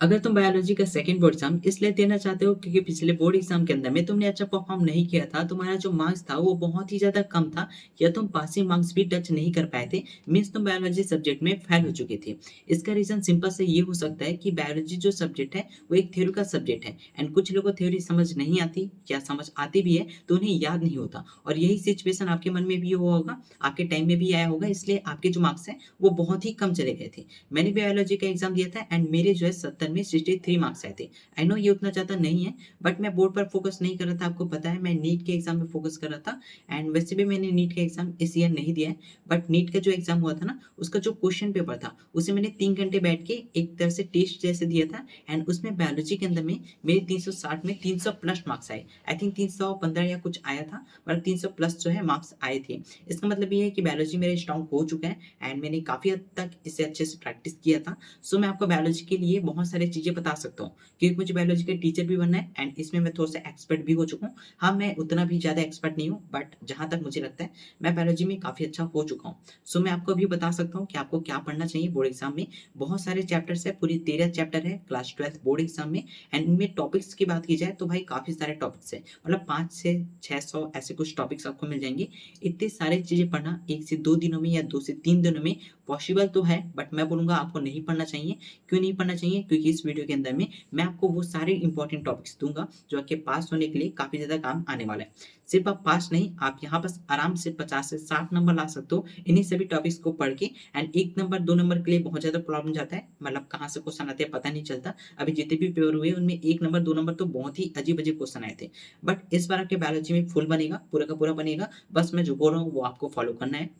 अगर तुम बायोलॉजी का सेकंड बोर्ड एग्जाम इसलिए देना चाहते हो क्योंकि पिछले बोर्ड एग्जाम के अंदर में तुमने अच्छा परफॉर्म नहीं किया था, तुम्हारा जो मार्क्स था वो बहुत ही ज्यादा कम था, या तुम पासिंग मार्क्स भी टच नहीं कर पाए थे, मीन्स तुम बायोलॉजी सब्जेक्ट में फेल हो चुके थे। इसका रीजन सिंपल से ये हो सकता है कि बायोलॉजी जो सब्जेक्ट है वो एक थ्योरी का सब्जेक्ट है, एंड कुछ लोगों को थ्योरी समझ नहीं आती, या समझ आती भी है तो उन्हें याद नहीं होता, और यही सिचुएशन आपके मन में भी हुआ होगा, आपके टाइम में भी आया होगा, इसलिए आपके जो मार्क्स हैं वो बहुत ही कम चले गए थे। मैंने बायोलॉजी का एग्जाम दिया था एंड मेरे जो है 70 में 63 मार्क्स आए थे। आई नो ये उतना ज़्यादा नहीं है, बट मैं बोर्ड पर फोकस नहीं कर रहा था, आपको पता है मैं नीट के एग्जाम में फोकस कर रहा था। एंड वैसे भी मैंने नीट का एग्जाम इस ईयर नहीं दिया है, बट नीट का जो एग्जाम हुआ था ना, उसका जो क्वेश्चन पेपर था उसे मैंने 3 घंटे बैठ के एक तरह से टेस्ट जैसे दिया था, एंड उसमें बायोलॉजी के अंदर में मेरे 360 में 300 प्लस मार्क्स आए। आई थिंक 315 या कुछ आया था, मतलब 300 प्लस जो है मार्क्स आए थे। इसका मतलब ये है कि बायोलॉजी मेरे स्ट्रॉन्ग हो चुका है, एंड मैंने काफ़ी हद तक इसे अच्छे से प्रैक्टिस किया था। सो मैं आपको बायोलॉजी के लिए बहुत सारी चीज़ें बता सकता हूँ, क्योंकि मुझे बायोलॉजी का टीचर भी बनना है एंड इसमें मैं थोड़ा सा एक्सपर्ट भी हो चुका हूँ। हाँ, मैं उतना भी ज़्यादा एक्सपर्ट नहीं हूँ, बट जहाँ तक मुझे लगता है मैं बायोलॉजी में काफ़ी अच्छा हो चुका हूँ। सो मैं आपको अभी बता सकता हूँ कि आपको क्या पढ़ना चाहिए बोर्ड एग्जाम में। बहुत सारे चैप्टर्स है, पूरी 13 चैप्टर है क्लास 12 बोर्ड एग्जाम में। एंड इनमें टॉपिक्स की बात की जाए तो भाई काफ़ी सारे टॉपिक्स है, मतलब 5 से 600 ऐसे कुछ टॉपिक्स आपको मिल जाएंगे। इतने सारे चीज़ें पढ़ना 1 से 2 दिनों में या 2 से 3 दिनों में पॉसिबल तो है, बट मैं बोलूँगा आपको नहीं पढ़ना चाहिए। क्यों नहीं पढ़ना चाहिए? क्योंकि इस वीडियो के अंदर में मैं आपको वो सारे इंपॉर्टेंट टॉपिक्स दूँगा जो आपके पास होने के लिए काफ़ी ज़्यादा काम आने वाला है। सिर्फ़ आप पास नहीं, आप यहाँ बस आराम से 50 से 60 नंबर ला सकते हो इन्हीं सभी टॉपिक्स को पढ़ के। एंड 1 नंबर 2 नंबर के लिए बहुत ज़्यादा प्रॉब्लम जाता है, मतलब कहाँ से क्वेश्चन आते हैं पता नहीं चलता। अभी जितने भी पेपर हुए उनमें 1 नंबर 2 नंबर तो बहुत ही अजीब-अजीब क्वेश्चन आए थे। बट इस बार आपके बायोलॉजी में फुल बनेगा, पूरा का पूरा बनेगा। बस मैं जो बोल रहा हूँ वो आपको फॉलो करना है।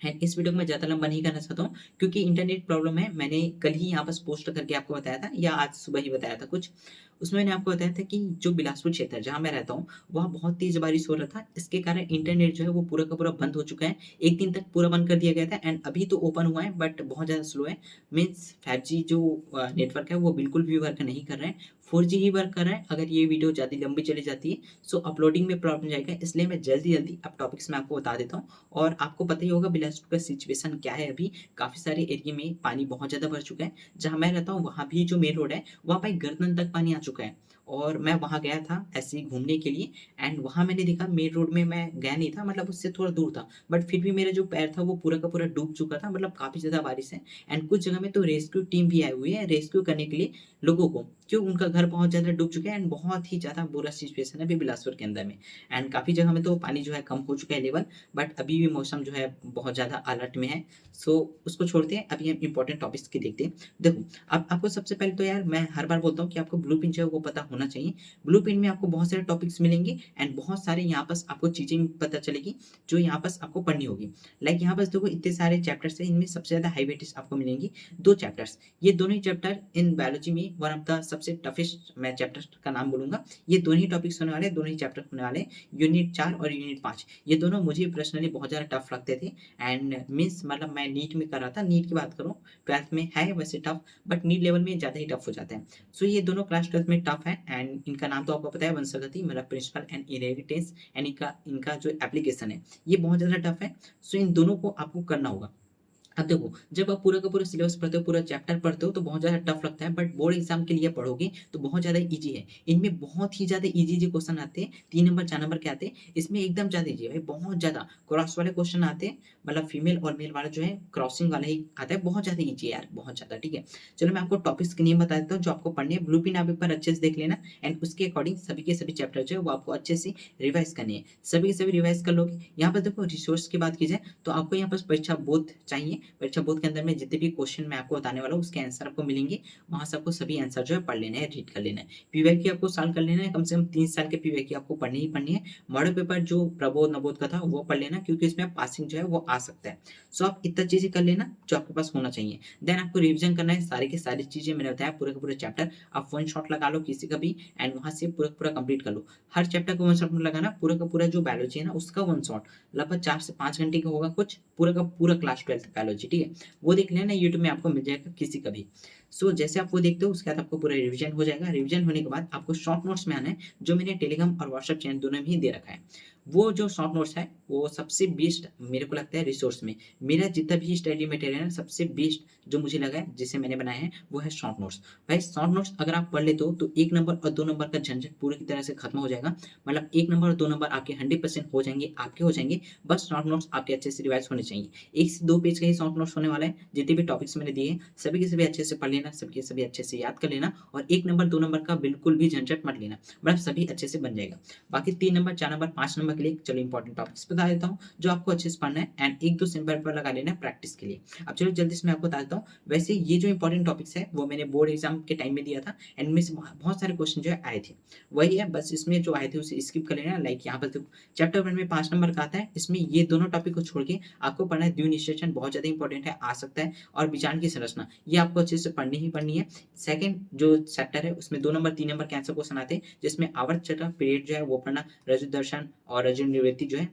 एंड इस वीडियो को मैं ज़्यादा लंबा नहीं करना चाहता हूँ, क्योंकि इंटरनेट प्रॉब्लम है। मैंने कल ही यहाँ बस पोस्ट करके आपको बताया था, या आज सुबह ही बताया था कुछ। उसमें मैंने आपको बताया था कि जो बिलासपुर क्षेत्र है जहाँ मैं रहता हूँ, वहाँ बहुत तेज़ बारिश हो रहा था। इसके कारण इंटरनेट जो है वो पूरा का पूरा बंद हो चुका है। 1 दिन तक पूरा बंद कर दिया गया था, एंड अभी तो ओपन हुआ है बट बहुत ज़्यादा स्लो है। मीन्स 5G जो नेटवर्क है वो बिल्कुल भी वर्क नहीं कर रहा है। 4G ही वर्क कर रहा है। अगर ये वीडियो ज़्यादा लंबी चली जाती है सो अपलोडिंग में प्रॉब्लम जाएगा, इसलिए मैं जल्दी-जल्दी अब टॉपिक्स मैं आपको बता देता हूँ। और आपको पता ही होगा बिलासपुर का सिचुएशन क्या है अभी। काफ़ी सारे एरिया में पानी बहुत ज़्यादा भर चुका है। जहाँ मैं रहता हूँ वहाँ भी जो मेन रोड है, वहाँ पे गर्दन तक पानी आ चुका है। और मैं वहाँ गया था ऐसे ही घूमने के लिए, एंड वहाँ मैंने देखा मेन रोड में मैं गया नहीं था, मतलब उससे थोड़ा दूर था। बट फिर भी मेरा जो पैर था वो पूरा का पूरा डूब चुका था, मतलब काफ़ी ज़्यादा बारिश है। एंड कुछ जगह में तो रेस्क्यू टीम भी आई हुई है रेस्क्यू करने के लिए लोगों को, क्यों उनका घर बहुत ज़्यादा डूब चुका है। एंड बहुत ही ज़्यादा बुरा सिचुएशन है अभी बिलासपुर के अंदर में। एंड काफ़ी जगह में तो पानी जो है कम हो चुका है लेवल, बट अभी भी मौसम जो है बहुत ज़्यादा अलर्ट में है। सो उसको छोड़ते हैं, अभी हम इंपॉर्टेंट टॉपिक्स की देखते हैं। देखो, अब आपको सबसे पहले तो यार मैं हर बार बोलता हूँ कि आपको ब्लूप्रिंट जो है वो पता होना चाहिए। ब्लूप्रिंट में आपको बहुत सारे टॉपिक्स मिलेंगे, एंड बहुत सारे यहाँ पास आपको चीज़ें पता चलेगी जो यहाँ पास आपको पढ़नी होगी। लाइक यहाँ पास देखो इतने सारे चैप्टर्स हैं, इनमें सबसे ज़्यादा हाई वेटेज आपको मिलेंगी 2 चैप्टर्स। ये दोनों ही चैप्टर इन बायोलॉजी में वन ऑफ द सबसे टफेस्ट मैं चैप्टर का नाम बोलूँगा। ये दोनों ही टॉपिक्स होने वाले हैं, दोनों ही चैप्टर होने वाले हैं, यूनिट 4 और यूनिट 5। ये दोनों मुझे पर्सनली बहुत ज़्यादा टफ लगते थे। एंड मीन्स मतलब मैं नीट में कर रहा था, नीट की बात करूँ, 12th में है वैसे टफ, बट नीट लेवल में ज़्यादा ही टफ हो जाता है। सो ये दोनों क्लास 12th में टफ है, एंड इनका नाम तो आपको पता है वंशागति, मतलब प्रिंसिपल एंड इनहेरिटेंस। एंड इनका इनका जो एप्लीकेशन है ये बहुत ज़्यादा टफ है। सो इन दोनों को आपको करना होगा। अब देखो, जब आप पूरा का पूरा सिलेबस पढ़ते हो, पूरा चैप्टर पढ़ते हो तो बहुत ज़्यादा टफ लगता है, बट बोर्ड एग्जाम के लिए पढ़ोगे तो बहुत ज़्यादा ईज़ी है। इनमें बहुत ही ज़्यादा ईज़ी-ईज़ी क्वेश्चन आते हैं, 3 नंबर 4 नंबर के आते हैं। इसमें एकदम ज़्यादा ईज़ी है भाई, बहुत ज़्यादा क्रॉस वाले क्वेश्चन आते हैं, मतलब फीमेल और मेल वाला जो है क्रॉसिंग वाला ही आता है, बहुत ज़्यादा ईज़ी है यार, बहुत ज़्यादा, ठीक है। चलो मैं आपको टॉपिक्स के नेम बता देता हूँ जो आपको पढ़ने हैं। ब्लूप्रिंट आप एक बार अच्छे से देख लेना, एंड उसके अकॉर्डिंग सभी के सभी चैप्टर जो है वो आपको अच्छे से रिवाइज़ करने हैं। सभी के सभी रिवाइज़ कर लोगे। यहाँ पर देखो रिसोर्स की बात की जाए तो आपको यहाँ पास परीक्षा बोध चाहिए। परीक्षा बोध के अंदर में जितने भी क्वेश्चन मैं आपको बताने वाला हूँ उसके आंसर आपको मिलेंगे। वहाँ से आपको सभी आंसर जो है पढ़ लेना है, रीड कर लेना है। पीवाईक्यू आपको सॉल्व कर लेना है, कम से कम 3 साल के पीवाईक्यू आपको पढ़नी ही पढ़नी है। मॉडल पेपर जो प्रबोध नवोद का था वो पढ़ लेना, क्योंकि इसमें पासिंग जो है वो आ सकता है। सो आप इतना चीज़ें कर लेना जो आपके पास होना चाहिए। देन आपको रिवीजन करना है सारी की सारी चीज़ें, मैंने बताया पूरे का पूरा चैप्टर आप वन शॉट लगा लो किसी का भी, एंड वहाँ से पूरा का पूरा कंप्लीट कर लो। हर चैप्टर को वन शॉट में लगाना, पूरा का पूरा जो बायोलॉजी है ना उसका वन शॉट, लगभग 4 से 5 घंटे का होगा कुछ, पूरा का पूरा क्लास 12th बायोलॉजी, ठीक है। वो देख लेना, यूट्यूब में आपको मिल जाएगा किसी का भी। सो जैसे आप वो देखते हो उसके बाद आपको पूरा रिवीजन हो जाएगा। रिवीजन होने के बाद आपको शॉर्ट नोट्स में आना है, जो मैंने टेलीग्राम और व्हाट्सएप चैनल दोनों में ही दे रखा है। वो जो शॉर्ट नोट्स है वो सबसे बेस्ट मेरे को लगता है रिसोर्स में। मेरा जितना भी स्टडी मटेरियल है सबसे बेस्ट जो मुझे लगा है जिसे मैंने बनाया है वो है शॉर्ट नोट्स। भाई शॉर्ट नोट्स अगर आप पढ़ लेते हो तो 1 नंबर और 2 नंबर का झंझट पूरी तरह से खत्म हो जाएगा। मतलब 1 नंबर और 2 नंबर आपके 100% हो जाएँगे, आपके हो जाएँगे। बस शॉर्ट नोट्स आपके अच्छे से रिवाइज़ होने चाहिए। 1 से 2 पेज का ही शॉर्ट नोट्स होने वाला है। जितने भी टॉपिक्स मैंने दिए हैं सभी के सभी अच्छे से पढ़ लेना, सभी के सभी अच्छे से याद कर लेना और 1 नंबर 2 नंबर का बिल्कुल भी झंझट मत लेना। मतलब सभी अच्छे से बन जाएगा। बाकी 3 नंबर, 4 नंबर, 5 नंबर के लिए चलो इंपॉर्टेंट टॉपिक्स बता देता हूँ, जो आपको अच्छे से पढ़ना है एंड 1-2 सिंपल पेपर लगा लेना है प्रैक्टिस के लिए। अब चलो जल्दी से मैं आपको बता देता हूँ। वैसे ये जो इंपॉर्टेंट टॉपिक्स है वो मैंने बोर्ड एग्ज़ाम के टाइम में दिया था एंड इनमें से बहुत सारे क्वेश्चन जो है आए थे। वही है बस इसमें जो आए थे उसे स्किप कर लेना। लाइक यहाँ पर देखो चैप्टर 1 में 5 नंबर का आता है। इसमें ये दोनों टॉपिक को छोड़ के आपको पढ़ना है द्विनिश्चेषण, बहुत ज़्यादा इंपॉर्टेंट है, आ सकता है और विचार की संरचना। ये आपको अच्छे से पढ़नी ही पढ़नी है। सेकंड जो चैप्टर है उसमें 2 नंबर 3 नंबर के आंसर क्वेश्चन आते हैं, जिसमें आवर्त चक्र पीरियड जो है वो पढ़ना, रजु दर्शन और रजु निवृत्ति जो है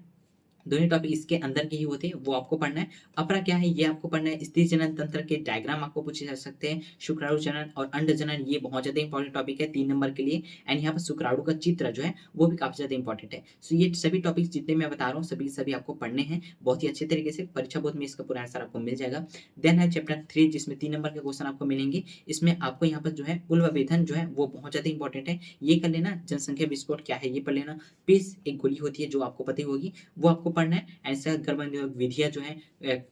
दोनों टॉपिक इसके अंदर के ही होते हैं, वो आपको पढ़ना है। अपरा क्या है ये आपको पढ़ना है। स्त्री जनन तंत्र के डायग्राम आपको पूछे जा सकते हैं। शुक्राणु जनन और अंड जनन ये बहुत ज़्यादा इंपॉर्टेंट टॉपिक है 3 नंबर के लिए एंड यहाँ पर शुक्राणु का चित्र जो है वो भी काफ़ी ज़्यादा इंपॉर्टेंट है। सो ये सभी टॉपिक्स जितने मैं बता रहा हूँ सभी के सभी आपको पढ़ने हैं बहुत ही अच्छे तरीके से। परीक्षा बोर्ड में इसका पूरा आंसर आपको मिल जाएगा। देन है चैप्टर 3 जिसमें 3 नंबर के क्वेश्चन आपको मिलेंगे। इसमें आपको यहाँ पर जो है उल व वेधन जो है वो बहुत ज़्यादा इंपॉर्टेंट है। ये कर लेना। जनसंख्या विस्फोट क्या है ये पढ़ लेना। पीस एक गोली होती है जो आपको पता ही होगी, वो आपको पढ़ना है। ऐसा गर्भनिरोधक विधियाँ जो हैं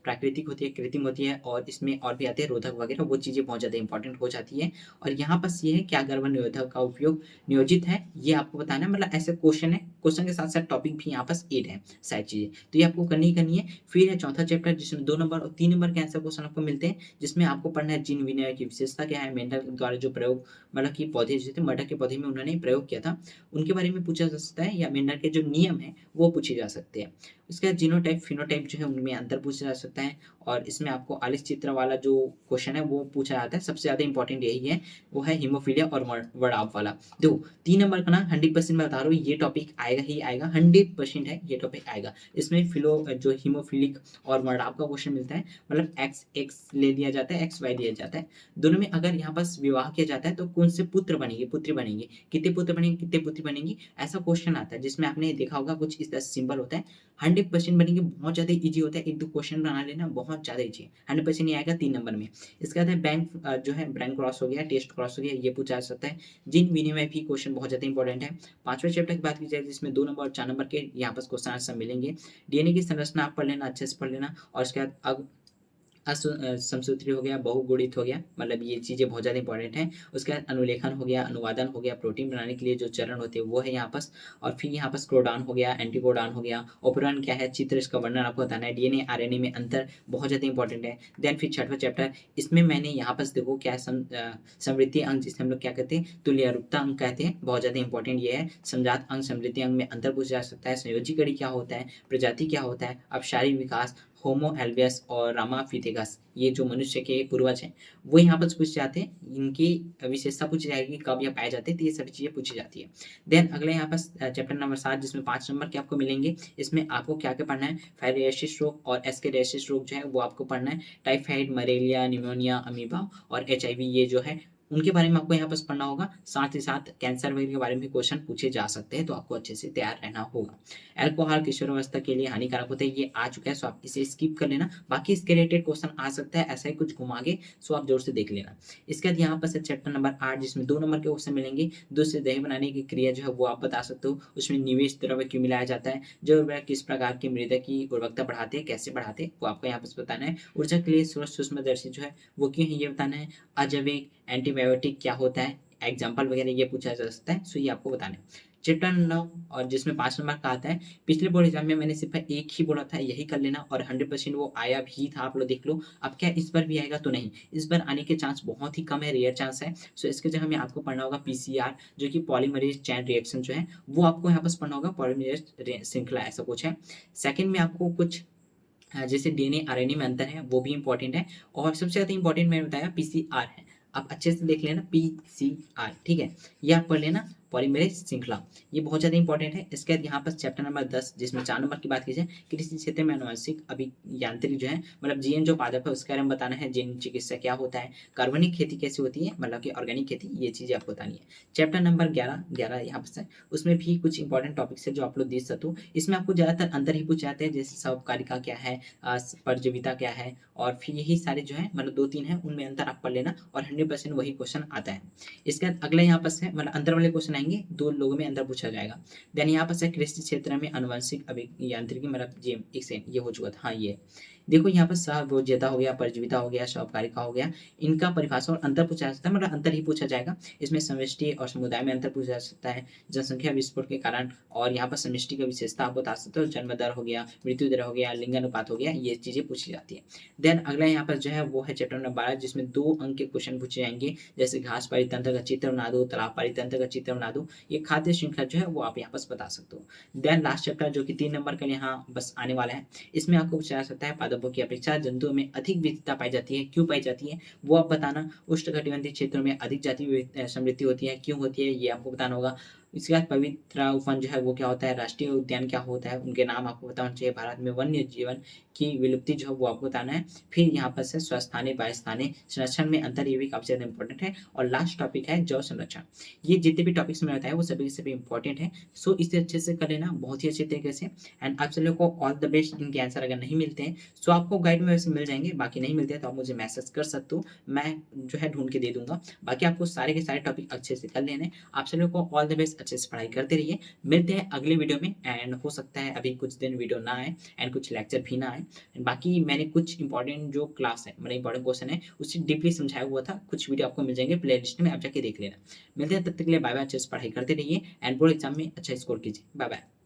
प्राकृतिक होती है, कृत्रिम होती है और इसमें और भी आते हैं रोधक वगैरह, वो चीज़ें बहुत ज़्यादा इंपॉर्टेंट हो जाती है। और यहाँ बस ये है क्या गर्भनिरोधक का उपयोग नियोजित है, ये आपको बताना है। मतलब ऐसे क्वेश्चन है, क्वेश्चन के साथ-साथ टॉपिक भी यहाँ पास 8 है सारी चीज़ें, तो ये आपको करनी ही करनी है। फिर है चौथा चैप्टर जिसमें 2 नंबर और 3 नंबर के आंसर क्वेश्चन आपको मिलते हैं, जिसमें आपको पढ़ना है जीन विनिमय की विशेषता क्या है, मेंडल द्वारा जो प्रयोग मतलब कि पौधे जो थे मटर के पौधे में उन्होंने प्रयोग किया था, उनके बारे में पूछा जा सकता है या मेंडल के जो नियम हैं, वो पूछे जा सकते हैं। उसके बाद जीनोटाइप, फिनोटाइप जो है उनमें अंतर पूछा जा सकता है और इसमें आपको आलेख चित्र वाला जो क्वेश्चन है वो पूछा जाता है। सबसे ज़्यादा इंपॉर्टेंट यही है, वो है हीमोफीलिया और वर्डाप वाला। देखो 3 नंबर का ना 100% मैं बता रहा हूँ ये टॉपिक आएगा ही आएगा, 100% है ये टॉपिक आएगा। इसमें जो हीमोफिलिक और वर्डाप का क्वेश्चन मिलता है, मतलब एक्स एक्स ले दिया जाता है, एक्स वाई दिया जाता है। दोनों में अगर यहाँ पास विवाह किया जाता है तो कौन से पुत्र बनेंगे, पुत्री बनेंगे, कितने पुत्र बनेंगे, कितने पुत्री बनेंगी, ऐसा क्वेश्चन आता है जिसमें आपने देखा होगा कुछ इस तरह सिंबल होता है। 100% बनेंगे, बहुत ज़्यादा ईज़ी होता है, 1-2 क्वेश्चन बना लेना बहुत ज़्यादा ईज़ी है। 100% नहीं आएगा 3 नंबर में। इसके बाद है जो है बैंक क्रॉस हो गया, टेस्ट क्रॉस हो गया, ये पूछा जा सकता है। जीन विनिमय भी क्वेश्चन बहुत ज़्यादा इंपॉर्टेंट है। 5वें चैप्टर की बात की जाए जिसमें 2 नंबर और 4 नंबर के यहाँ पास क्वेश्चन आंसर मिलेंगे। डीएनए की संरचना आप पढ़ लेना, अच्छे से पढ़ लेना और उसके बाद अब समसूत्री हो गया, बहुगुणित हो गया, मतलब ये चीज़ें बहुत ज़्यादा इंपॉर्टेंट हैं। उसके बाद अनुलेखन हो गया, अनुवादन हो गया, प्रोटीन बनाने के लिए जो चरण होते हैं वो है यहाँ पास और फिर यहाँ पास कोडान हो गया, एंटीकोडान हो गया, ऑपरेंड क्या है, चित्र इसका वर्णन आपको बताना है, डीएनए आरएनए में अंतर बहुत ज़्यादा इंपॉर्टेंट है। देन फिर 6वां चैप्टर, इसमें मैंने यहाँ पास देखो क्या है समृद्धि अंग जिसे हम लोग क्या कहते हैं, तुल्यरूपता अंग कहते हैं, बहुत ज़्यादा इंपॉर्टेंट ये है। समजात अंग समृद्धि अंग में अंतर पूछा जा सकता है, संयोजी कड़ी क्या होता है, प्रजाति क्या होता है, अपशारी विकास, होमो हेल्वियस और रामाफिथेकस, ये जो मनुष्य के पूर्वज हैं वो यहाँ पर पूछे जाते हैं। इनकी विशेषता पूछी जाएगी, कब यह पाए जाते हैं, तो ये सभी चीज़ें पूछी जाती है। देन अगले यहाँ पर चैप्टर नंबर 7 जिसमें 5 नंबर के आपको मिलेंगे। इसमें आपको क्या-क्या पढ़ना है, फाइलेरियासिस रोग और एस्केरियासिस रोग जो है वो आपको पढ़ना है। टाइफाइड, मलेरिया, निमोनिया, अमीबा और एचआईवी ये जो है उनके बारे में आपको यहाँ पास पढ़ना होगा। साथ ही साथ कैंसर वगैरह के बारे में क्वेश्चन पूछे जा सकते हैं, तो आपको अच्छे से तैयार रहना होगा। अल्कोहल किशोरावस्था के लिए हानिकारक होता है, ये आ चुका है, सो आप इसे स्किप कर लेना। बाकी इसके रिलेटेड क्वेश्चन आ सकता है ऐसा ही कुछ घुमा के, सो आप जोर से देख लेना। इसके बाद यहाँ पर से चैप्टर नंबर 8 जिसमें 2 नंबर के क्वेश्चन मिलेंगे। दूध से दही बनाने की क्रिया जो है वो आप बता सकते हो। उसमें निवेश द्रव्य क्यों मिलाया जाता है, जो उर्वरक किस प्रकार की मृदा की उर्वरकता बढ़ाते हैं, कैसे बढ़ाते हैं, वो आपको यहाँ पर बताना है। ऊर्जा के लिए सूक्ष्मदर्शी जो है वो क्यों है ये बताना है। अजैविक एंटीबायोटिक क्या होता है, एग्जाम्पल वगैरह ये पूछा जा सकता है, सो ये आपको बताना है। चैप्टर 9 और जिसमें 5 नंबर का आता है। पिछले बोर्ड एग्जाम में मैंने सिर्फ एक ही बोला था यही कर लेना और 100% वो आया भी था, आप लोग देख लो। अब क्या इस बार भी आएगा, तो नहीं, इस बार आने के चांस बहुत ही कम है, रेयर चांस है। सो इसके जगह में आपको पढ़ना होगा पीसीआर, जो कि पॉलीमरेज चैन रिएक्शन जो है वो आपको यहाँ पास पढ़ना होगा। पॉलीमरेज श्रृंखला ऐसा कुछ है। सेकंड में आपको कुछ जैसे डीएनए आरएनए में अंतर है वो भी इंपॉर्टेंट है और सबसे ज़्यादा इंपॉर्टेंट मैंने बताया पीसीआर है। आप अच्छे से देख लेना पीसीआर, ठीक है, ये आप पढ़ लेना। पॉलीमरेज श्रृंखला, ये बहुत ज़्यादा इंपॉर्टेंट है। इसके बाद यहाँ पर चैप्टर नंबर 10 जिसमें 4 नंबर की बात की जाए, कृषि क्षेत्र में आनुवंशिक अभियांत्रिकी जो है, मतलब जीन जो पादप है उसके बारे में बताना है, जीन चिकित्सा क्या होता है, कार्बनिक खेती कैसे होती है, मतलब कि ऑर्गेनिक खेती, ये चीज़ें आपको बतानी है। चैप्टर नंबर 11 यहाँ पर है, उसमें भी कुछ इंपॉर्टेंट टॉपिक्स है जो आप लोग देख सकते हो। इसमें आपको ज़्यादातर अंतर ही पूछे जाते हैं, जैसे सबकारिका क्या है, परजीविता क्या है, और फिर यही सारे जो है मतलब 2-3 हैं, उनमें अंतर आप पढ़ लेना और 100% वही क्वेश्चन आता है। इसके बाद अगला यहाँ पर है मतलब अंतर वाले क्वेश्चन आएंगे, 2 लोगों में अंतर पूछा जाएगा। देन यहाँ पर से कृषि क्षेत्र में आनुवंशिक अभियांत्रिकी मतलब जी एक से ये हो चुका था, हाँ ये देखो यहाँ पर सहभोज्यता हो गया, परजीविता हो गया, सबकारिका हो गया, इनका परिभाषा और अंतर पूछा जा सकता है, मतलब अंतर ही पूछा जाएगा। इसमें समष्टि और समुदाय में अंतर पूछा जा सकता है, जनसंख्या विस्फोट के कारण, और यहाँ पर समष्टि की विशेषता आप बता सकते हो, जन्म दर हो गया, मृत्यु दर हो गया, लिंगानुपात हो गया, ये चीजें पूछी जाती है। देन अगला यहाँ पर जो है वो है चैप्टर नंबर 12 जिसमें 2 अंक के क्वेश्चन पूछे जाएंगे, जैसे घास परितंत्र का चित्र बना दो, तालाब परितंत्र का चित्र बना दो, ये खाद्य श्रृंखला जो है वो आप यहाँ पर बता सकते हो। देन लास्ट चैप्टर जो कि 3 नंबर का यहाँ बस आने वाला है, इसमें आपको पूछा जा सकता है पादपों की अपेक्षा जंतुओं में अधिक विविधता पाई जाती है, क्यों पाई जाती है वो आप बताना। उष्णकटिबंधीय क्षेत्रों में अधिक जाति समृद्धि होती है, क्यों होती है ये आपको बताना होगा। इसके बाद पवित्र वन जो है वो क्या होता है, राष्ट्रीय उद्यान क्या होता है, उनके नाम आपको बताना चाहिए। भारत में वन्य जीवन की विलुप्ति जो है वो आपको बताना है। फिर यहाँ पर से स्वस्थानी बायस्थानी संरक्षण में अंतर, ये भी काफी ज्यादा इंपॉर्टेंट है। और लास्ट टॉपिक है जल संरक्षण। ये जितने भी टॉपिक्स मैंने बताया वो सभी के सभी इंपॉर्टेंट है। सो इसे अच्छे से कर लेना बहुत ही अच्छे तरीके से। एंड आप सभी को ऑल द बेस्ट। इनके आंसर अगर नहीं मिलते हैं सो आपको गाइड में वैसे मिल जाएंगे, बाकी नहीं मिलते हैं तो आप मुझे मैसेज कर सकते हो, मैं जो है ढूंढ के दे दूंगा। बाकी आपको सारे के सारे टॉपिक अच्छे से कर लेने। आप सभी को ऑल द बेस्ट, अच्छे से पढ़ाई करते रहिए। मिलते हैं अगले वीडियो में। एंड हो सकता है अभी कुछ दिन वीडियो ना आए एंड कुछ लेक्चर भी ना आए। बाकी मैंने कुछ इंपॉर्टेंट जो क्लास है मतलब इंपॉर्टेंट क्वेश्चन है उससे डीपली समझाया हुआ था, कुछ वीडियो आपको मिल जाएंगे प्ले लिस्ट में, आप जाके देख लेना। मिलते हैं तब तक के लिए, बाय बाय। अच्छे से पढ़ाई करते रहिए एंड बोर्ड एग्जाम में अच्छा स्कोर कीजिए। Bye bye.